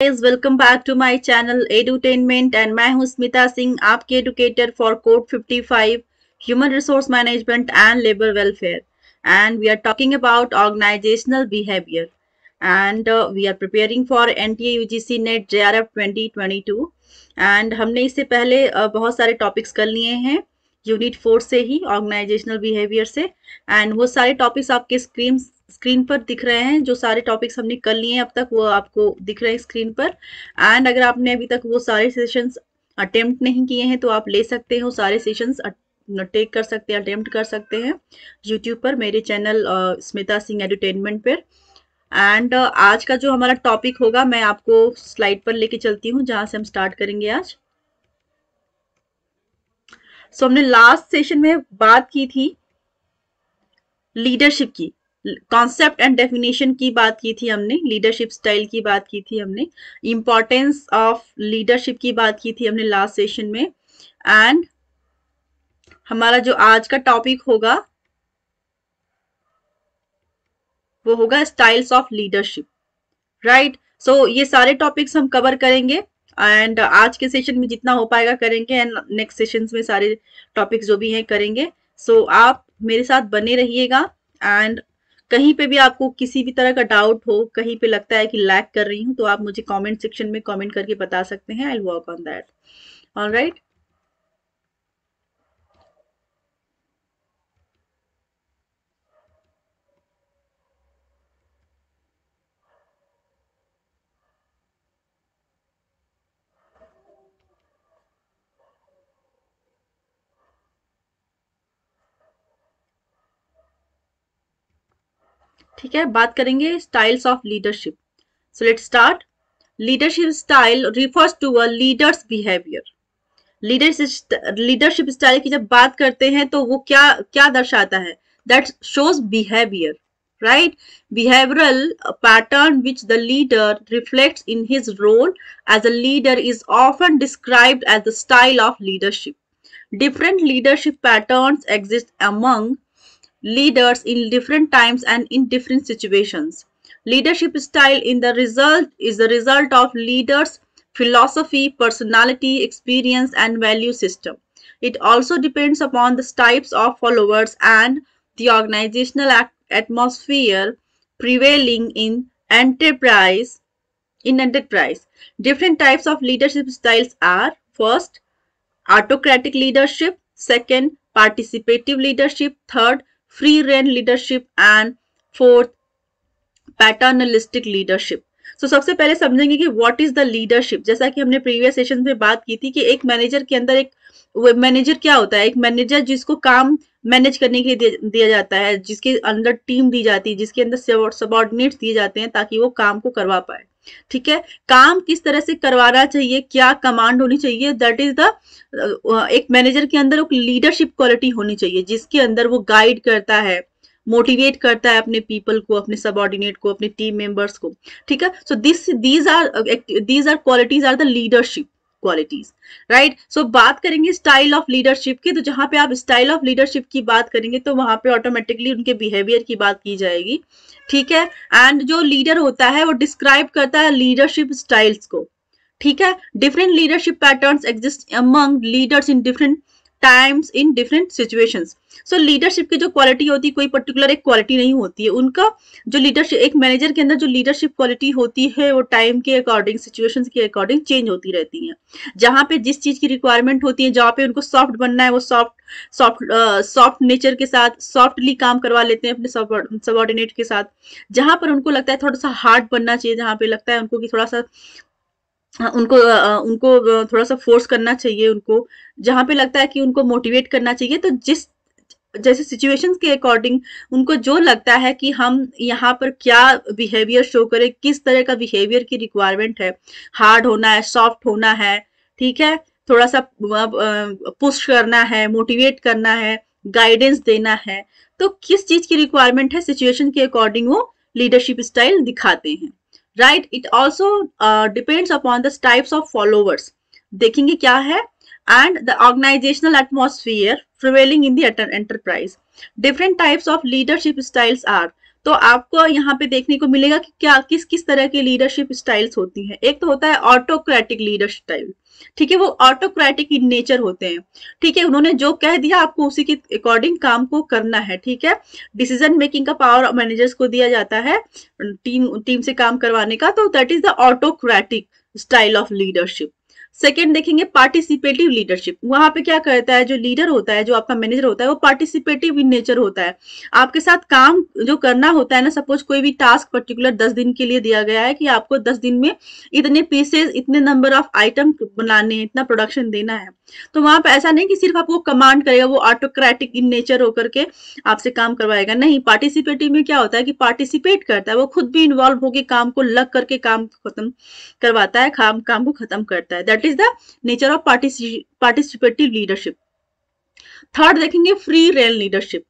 Guys welcome back to my channel edutainment and मैं हूं स्मिता सिंह, आपके educator for code 55 human resource management and labour welfare and we are talking about organisational behaviour and we are preparing for NTA UGC NET JRF 2022 and हमने इससे पहले बहुत सारे topics कर लिए हैं यूनिट 4 से ही ऑर्गेनाइजेशनल बिहेवियर से एंड वो सारे टॉपिक्स आपके स्क्रीन पर दिख रहे हैं। जो सारे टॉपिक्स हमने कर लिए हैं अब तक वो आपको दिख रहे हैं स्क्रीन पर। एंड अगर आपने अभी तक वो सारे सेशंस अटेम्प्ट नहीं किए हैं तो आप ले सकते हो, सारे सेशंस टेक कर सकते हैं, अटेम्प्ट कर सकते हैं यूट्यूब पर मेरे चैनल स्मिता सिंह एडुटेनमेंट पर। एंड आज का जो हमारा टॉपिक होगा मैं आपको स्लाइड पर लेके चलती हूँ जहां से हम स्टार्ट करेंगे आज। सो हमने लास्ट सेशन में बात की थी लीडरशिप की, कॉन्सेप्ट एंड डेफिनेशन की बात की थी हमने, लीडरशिप स्टाइल की बात की थी हमने, इंपॉर्टेंस ऑफ लीडरशिप की बात की थी हमने लास्ट सेशन में। एंड हमारा जो आज का टॉपिक होगा वो होगा स्टाइल्स ऑफ लीडरशिप, राइट। सो ये सारे टॉपिक्स हम कवर करेंगे एंड आज के सेशन में जितना हो पाएगा करेंगे एंड नेक्स्ट सेशन में सारे टॉपिक्स जो भी हैं करेंगे। सो आप मेरे साथ बने रहिएगा एंड कहीं पे भी आपको किसी भी तरह का डाउट हो, कहीं पे लगता है कि लैग कर रही हूँ तो आप मुझे कमेंट सेक्शन में कमेंट करके बता सकते हैं। I will work on that. Alright, ठीक है। बात करेंगे styles of leadership. So let's start. Leadership style refers to a leader's behaviour. Leadership style की जब बात करते हैं तो वो क्या क्या दर्शाता है? That shows behaviour, right? Behavioral pattern which the leader reflects in his role as a leader is often described as the style of leadership. Different leadership patterns exist among leaders in different times and in different situations. Leadership style is the result of leaders' philosophy, personality, experience, and value system. It also depends upon the types of followers and the organizational atmosphere prevailing in enterprise. Different types of leadership styles are: first, autocratic leadership; second, participative leadership; third, free rein leadership; and fourth, paternalistic leadership. So सबसे पहले समझेंगे कि what is the leadership. जैसा कि हमने previous session में बात की थी कि एक मैनेजर के अंदर एक मैनेजर क्या होता है? एक मैनेजर जिसको काम मैनेज करने के लिए दिया जाता है, जिसके अंदर टीम दी जाती है, जिसके अंदर सबऑर्डिनेट्स दिए जाते हैं ताकि वो काम को करवा पाए। ठीक है, काम किस तरह से करवाना चाहिए, क्या कमांड होनी चाहिए, दैट इज द एक मैनेजर के अंदर एक लीडरशिप क्वालिटी होनी चाहिए जिसके अंदर वो गाइड करता है, मोटिवेट करता है अपने पीपल को, अपने सबऑर्डिनेट को, अपने टीम मेंबर्स को। ठीक है, so these are qualities are the leadership qualities, right. So बात करेंगे स्टाइल ऑफ लीडरशिप की, तो जहां पे आप स्टाइल ऑफ लीडरशिप की बात करेंगे तो वहां पे ऑटोमेटिकली उनके बिहेवियर की बात की जाएगी। ठीक है, एंड जो लीडर होता है वो डिस्क्राइब करता है लीडरशिप स्टाइल्स को। ठीक है, different leadership patterns exist among leaders in different times in different situations. So leadership की जो क्वालिटी होती है कोई पर्टिकुलर एक क्वालिटी नहीं होती है। उनका जो लीडरशिप, एक मैनेजर के अंदर जो लीडरशिप क्वालिटी होती है वो टाइम के अकॉर्डिंग, सिचुएशंस के अकॉर्डिंग चेंज होती रहती है। जहां पे जिस चीज की रिक्वायरमेंट होती है, जहां पे उनको सॉफ्ट बनना है वो सॉफ्ट नेचर के साथ सॉफ्टली काम करवा लेते हैं अपने सबऑर्डिनेट के साथ। जहां पर उनको लगता है थोड़ा सा हार्ड बनना चाहिए, जहां पे लगता है उनको कि थोड़ा सा उनको थोड़ा सा फोर्स करना चाहिए, उनको जहां पे लगता है कि उनको मोटिवेट करना चाहिए, तो जिस जैसे सिचुएशंस के अकॉर्डिंग उनको जो लगता है कि हम यहाँ पर क्या बिहेवियर शो करें, किस तरह का बिहेवियर की रिक्वायरमेंट है, हार्ड होना है, सॉफ्ट होना है, ठीक है, थोड़ा सा पुश करना है, मोटिवेट करना है, गाइडेंस देना है, तो किस चीज की रिक्वायरमेंट है सिचुएशन के अकॉर्डिंग वो लीडरशिप स्टाइल दिखाते हैं, right. It also depends upon the types of followers. देखेंगे क्या है, and the organizational atmosphere prevailing in the enterprise. Different types of leadership styles are: तो आपको यहाँ पे देखने को मिलेगा कि क्या किस किस तरह की लीडरशिप स्टाइल्स होती हैं। एक तो होता है ऑटोक्रेटिक लीडरशिप स्टाइल, ठीक है, वो ऑटोक्रेटिक इन नेचर होते हैं, ठीक है, उन्होंने जो कह दिया आपको उसी के अकॉर्डिंग काम को करना है, ठीक है। डिसीजन मेकिंग का पावर मैनेजर्स को दिया जाता है टीम से काम करवाने का, तो that is the autocratic style of leadership. Second देखेंगे पार्टिसिपेटिव लीडरशिप। वहां पे क्या करता है, जो लीडर होता है, जो आपका मैनेजर होता है, वो पार्टिसिपेटिव इन नेचर होता है। आपके साथ काम जो करना होता है ना, सपोज कोई भी टास्क पर्टिकुलर 10 दिन के लिए दिया गया है कि आपको 10 दिन में इतने पीसेस, इतने नंबर ऑफ आइटम बनाने हैं, इतना प्रोडक्शन देना है, तो वहां पे ऐसा नहीं कि सिर्फ आपको कमांड करेगा, वो ऑटोक्रेटिक इन नेचर होकर के आपसे काम करवाएगा। नहीं, पार्टिसिपेटिव में क्या होता है कि पार्टिसिपेट करता है, वो खुद भी इन्वॉल्व होकर काम को लग करके काम खत्म करवाता है, काम को खत्म करता है। That is the nature of participative leadership. Third देखेंगे फ्री रेन लीडरशिप,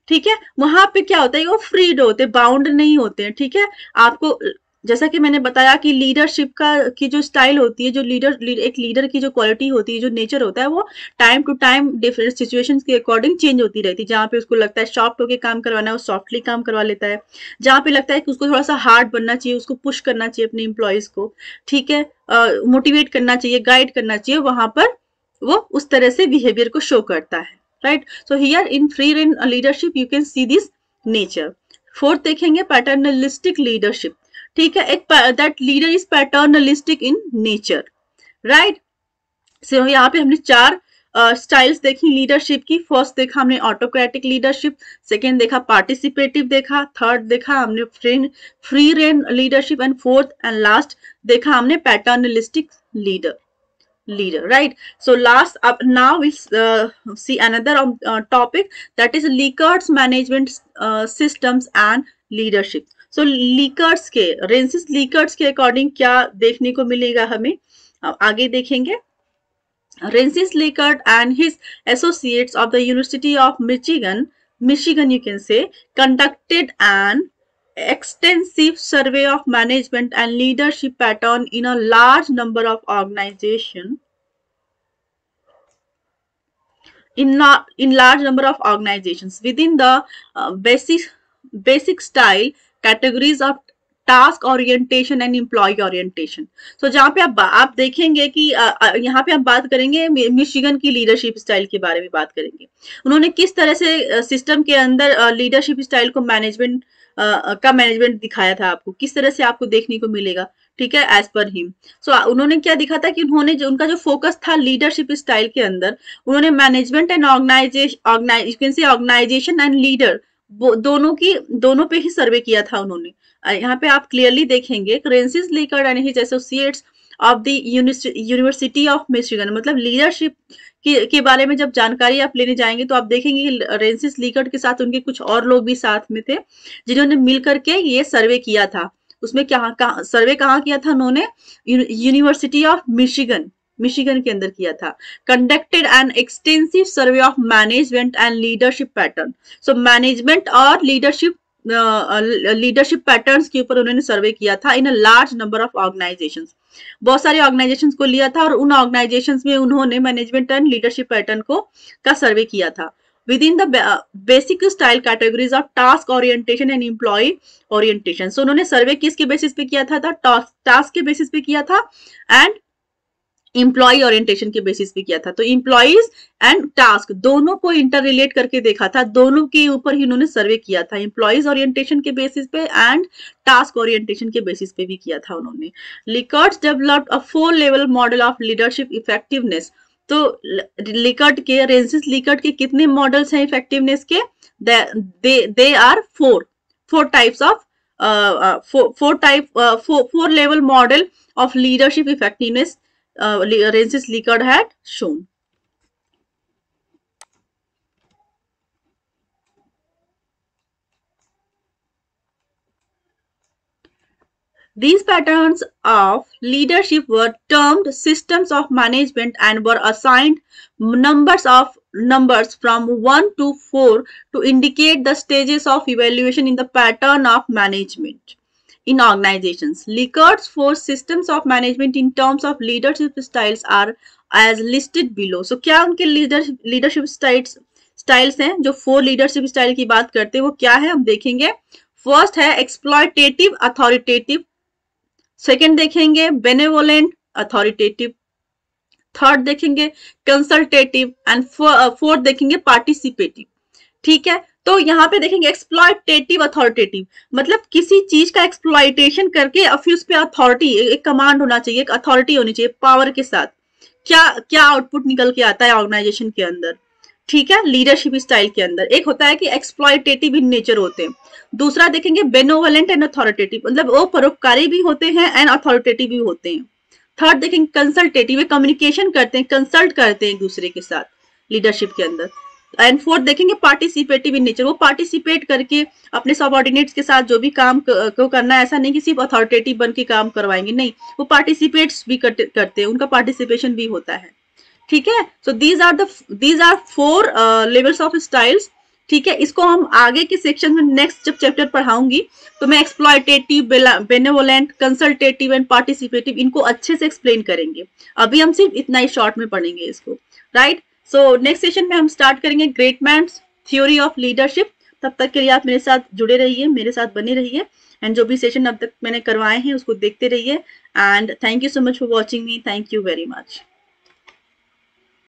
ठीक है। वहां पे क्या होता है, वो फ्रीड होते, बाउंड नहीं होते हैं, ठीक है। आपको जैसा कि मैंने बताया कि लीडरशिप का की जो स्टाइल होती है, जो एक लीडर की जो क्वालिटी होती है, जो नेचर होता है, वो time to time different situations के अकॉर्डिंग चेंज होती रहती है। जहाँ पे उसको लगता है सॉफ्ट होके काम करवाना है, वो सॉफ्टली काम करवा लेता है। जहाँ पे लगता है कि उसको थोड़ा सा हार्ड बनना चाहिए, उसको पुश करना चाहिए अपने एम्प्लॉयज को, ठीक है, मोटिवेट करना चाहिए, गाइड करना चाहिए, वहां पर वो उस तरह से बिहेवियर को शो करता है, right. So here in free rein leadership you can see this nature. Fourth देखेंगे पैटर्नलिस्टिक लीडरशिप, ठीक है। एक that leader is paternalistic in nature, right. So यहाँ पे हमने 4 स्टाइल्स देखी लीडरशिप की। फर्स्ट देखा हमने ऑटोक्रेटिक लीडरशिप, सेकेंड देखा पार्टिसिपेटिव देखा, थर्ड देखा हमने free rein leadership, and fourth and last देखा हमने paternalistic leader, right? So last up now we'll see another topic, that is Likkert's management systems and leadership. So Likkert's के Rensis लिकर्ट्स के according क्या देखने को मिलेगा हमें, आगे देखेंगे। Rensis Likert and his associates of the University of Michigan you can say, conducted an extensive survey of management and leadership pattern in a large number of organizations. In large number of organizations within the basic style categories of task orientation and employ orientation. So जहाँ पे आप देखेंगे कि यहाँ पे हम बात करेंगे मिशिगन की लीडरशिप स्टाइल के बारे में बात करेंगे। उन्होंने किस तरह से सिस्टम के अंदर लीडरशिप स्टाइल को मैनेजमेंट दिखाया था आपको, किस तरह से आपको देखने को मिलेगा, ठीक है, एज पर हिम। सो उन्होंने क्या दिखा था कि उन्होंने उनका जो फोकस था लीडरशिप स्टाइल के अंदर, उन्होंने management and organisation and leader दोनों पे ही सर्वे किया था उन्होंने। यहाँ पे आप क्लियरली देखेंगे Rensis Likert and his associates of the University of Michigan, मतलब लीडरशिप के बारे में जब जानकारी आप लेने जाएंगे तो आप देखेंगे कि रेंसिस लिकर्ट के साथ उनके कुछ और लोग भी साथ में थे जिन्होंने मिल करके ये सर्वे किया था। उसमें सर्वे कहाँ किया था उन्होंने, यूनिवर्सिटी ऑफ मिशिगन के अंदर किया था। Conducted an extensive survey of management and leadership pattern. So management और लीडरशिप पैटर्न्स के ऊपर उन्होंने सर्वे किया था in a large number of organisations. बहुत सारे ऑर्गेनाइजेशंस को लिया था और उन ऑर्गेनाइजेशंस में उन्होंने मैनेजमेंट एंड लीडरशिप पैटर्न का सर्वे किया था with in the basic style categories of task orientation and employ orientation. So उन्होंने सर्वे किसके बेसिस पे किया था, टास्क के बेसिस पे किया था एंड एम्प्लॉय ओरिएंटेशन के बेसिस पे किया था। तो एम्प्लॉयज एंड टास्क दोनों को इंटर रिलेट करके देखा था, दोनों के ऊपर ही उन्होंने सर्वे किया था, एम्प्लॉयज ओरिएंटेशन के बेसिस पे एंड टास्क ओरिएंटेशन के बेसिस पे भी किया था उन्होंने। Likert developed a 4 level model of leadership effectiveness. तो रेंसिस लिकर्ट के कितने मॉडल्स हैं इफेक्टिवनेस के, they are 4 types of 4 level model of leadership effectiveness Rensis Likert had shown. These patterns of leadership were termed systems of management and were assigned numbers from 1 to 4 to indicate the stages of evaluation in the pattern of management in organizations. Likert's 4 systems of management in terms of leadership styles are as listed below. So क्या उनके leadership styles हैं जो 4 leadership style की बात करते हैं वो क्या है हम देखेंगे। फर्स्ट है एक्सप्लॉयटेटिव अथॉरिटेटिव, सेकंड देखेंगे बेनेवोलेंट अथॉरिटेटिव, थर्ड देखेंगे कंसल्टेटिव एंड फोर्थ देखेंगे पार्टिसिपेटिव। ठीक है, तो यहाँ पे देखेंगे एक्सप्लॉयटेटिव अथॉरिटेटिव, मतलब किसी चीज का एक्सप्लॉयटेशन करके और फिर उस पर अथॉरिटी, एक कमांड होना चाहिए, एक अथॉरिटी होनी चाहिए पावर के साथ, क्या क्या आउटपुट निकल के आता है ऑर्गेनाइजेशन के अंदर। ठीक है, लीडरशिप स्टाइल के अंदर एक होता है कि एक्सप्लॉयटेटिव इन नेचर होते हैं, दूसरा देखेंगे बेनोवलेंट एंड अथॉरिटेटिव, मतलब वो परोपकारी भी होते हैं एंड अथॉरिटेटिव भी होते हैं। थर्ड देखेंगे कंसल्टेटिव, कम्युनिकेशन करते हैं, कंसल्ट करते हैं एक दूसरे के साथ लीडरशिप के अंदर। एंड फोर्थ देखेंगे पार्टिसिपेटिव इन नेचर, वो पार्टिसिपेट करके अपने सबऑर्डिनेट्स के साथ जो भी काम को करना है, ऐसा नहीं कि सिर्फ अथॉरिटेटिव बन के काम करवाएंगे, नहीं, वो पार्टिसिपेट्स भी करते हैं, उनका पार्टिसिपेशन भी होता है। ठीक है, so these are 4 levels of styles. ठीक है, इसको हम आगे के सेक्शन में नेक्स्ट जब चैप्टर पढ़ाऊंगी तो मैं exploitative, benevolent, consultative and participative इनको अच्छे से एक्सप्लेन करेंगे। अभी हम सिर्फ इतना ही शॉर्ट में पढ़ेंगे इसको, राइट। सो नेक्स्ट सेशन में हम स्टार्ट करेंगे great man's theory of leadership. तब तक के लिए आप मेरे साथ जुड़े रहिए, मेरे साथ बने रहिए, एंड जो भी सेशन अब तक मैंने करवाए हैं उसको देखते रहिए। And thank you so much for watching me, thank you very much.